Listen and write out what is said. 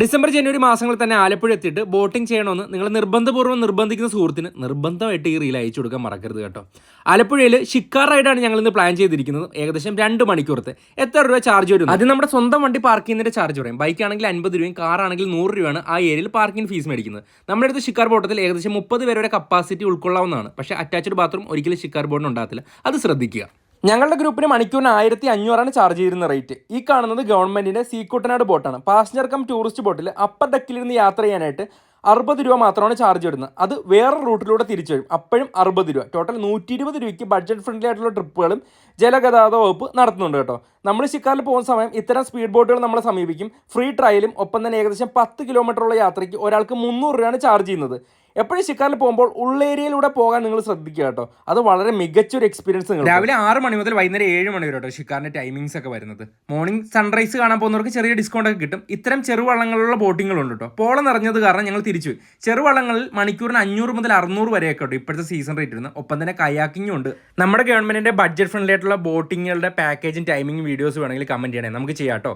December ജനുവരി മാസങ്ങളിൽ തന്നെ ആലപ്പുഴ എത്തിയിട്ട് ബോട്ടിംഗ് ചെയ്യണമെന്ന് നിങ്ങൾ നിർബന്ധപൂർവ്വം നിർബന്ധിക്കുന്ന സുഹൃത്തിന് നിർബന്ധമായിട്ട് ഈ റീൽ അയച്ചു കൊടുക്കാൻ മറക്കരുത് കേട്ടോ. ആലപ്പുഴയിൽ ഷിക്കാർ റൈഡാണ് ഞങ്ങൾ ഇന്ന് പ്ലാൻ ചെയ്തിരിക്കുന്നത്. ഏകദേശം 2 മണിക്കൂറത്തെ. എത്ര രൂപ ചാർജ് വരും? അത് നമ്മുടെ സ്വന്തം വണ്ടി പാർക്ക് ചെയ്യുന്നതിന്റെ ചാർജ് പറയും. ബൈക്ക് ആണെങ്കിൽ 50 രൂപയും കാർ ആണെങ്കിൽ 100 രൂപയാണ് ആ ഏരിയയിൽ പാർക്കിംഗ് ഫീസ് മേടിക്കുന്നത്. നമ്മുടെ അടുത്ത് ഷിക്കാർ ബോട്ടത്തിൽ ഏകദേശം 30 പേരുടെ കപ്പാസിറ്റി ഉൾക്കൊള്ളാവുന്നതാണ്. പക്ഷേ അറ്റാച്ച്ഡ് ബാത്റൂം ഒരിക്കലും ഷിക്കാർ ബോട്ടിന് ഉണ്ടാകത്തില്ല. അത് ശ്രദ്ധിക്കുക. ഞങ്ങളുടെ ഗ്രൂപ്പിന് മണിക്കൂറിന് 1500 ചാർജ് ചെയ്യുന്ന റേറ്റ്. ഈ കാണുന്നത് ഗവൺമെന്റിന്റെ സീക്കുട്ടനാട് ബോട്ടാണ്. പാസഞ്ചർ കം ടൂറിസ്റ്റ് ബോട്ടിൽ അപ്പർ ഡെക്കിലിരുന്ന് യാത്ര ചെയ്യാനായിട്ട് 60 രൂപ മാത്രമാണ് ചാർജ് ഇടുന്നത്. അത് വേറെ റൂട്ടിലൂടെ തിരിച്ചു വരും. അപ്പോഴും 60 രൂപ. ടോട്ടൽ 120 രൂപയ്ക്ക് ബഡ്ജറ്റ് ഫ്രണ്ട്ലി ആയിട്ടുള്ള ട്രിപ്പുകളും ജലഗതാഗത വകുപ്പ് നടത്തുന്നുണ്ട് കേട്ടോ. നമ്മൾ ഷിക്കാറിൽ പോകുന്ന സമയം ഇത്തരം സ്പീഡ് ബോട്ടുകൾ നമ്മളെ സമീപിക്കും. ഫ്രീ ട്രയലും ഒപ്പം തന്നെ ഏകദേശം 10 കിലോമീറ്ററുള്ള യാത്രയ്ക്ക് ഒരാൾക്ക് 300 രൂപയാണ് ചാർജ് ചെയ്യുന്നത്. എപ്പോഴും ഷിക്കാറിൽ പോകുമ്പോൾ ഉള്ളേരിയയിലൂടെ പോകാൻ നിങ്ങൾ ശ്രദ്ധിക്കുക കേട്ടോ. അത് വളരെ മികച്ചൊരു എക്സ്പീരിയൻസ്. രാവിലെ 6 മണി മുതൽ വൈകുന്നേരം 7 മണി വരെ കേട്ടോ ഷിക്കാറിന്റെ ടൈമിങ്സ് ഒക്കെ വരുന്നത്. മോർണിംഗ് സൺറൈസ് കാണാൻ പോകുന്നവർക്ക് ചെറിയ ഡിസ്കൗണ്ട് ഒക്കെ കിട്ടും. ഇത്തരം ചെറുവള്ളങ്ങളുള്ള ബോട്ടിങ്ങുകളുണ്ട് കേട്ടോ. പോളം നിറഞ്ഞത് കാരണം ഞങ്ങൾ തിരിച്ചു. ചെറുവള്ളങ്ങളിൽ മണിക്കൂറിന് 500 മുതൽ 600 വരെയൊക്കെ കേട്ടോ ഇപ്പോഴത്തെ സീസൺ റേറ്റ് ഇരുന്ന്. ഒപ്പം തന്നെ കയാക്കിങ്ങും ഉണ്ട്. നമ്മുടെ ഗവൺമെന്റിന്റെ ബഡ്ജറ്റ് ഫ്രണ്ട്ലി ആയിട്ടുള്ള ബോട്ടിങ്ങുകളുടെ പാക്കേജും ടൈമിംഗ് വീഡിയോസ് വേണമെങ്കിൽ കമന്റ് ചെയ്യണേ, നമുക്ക് ചെയ്യാം കേട്ടോ.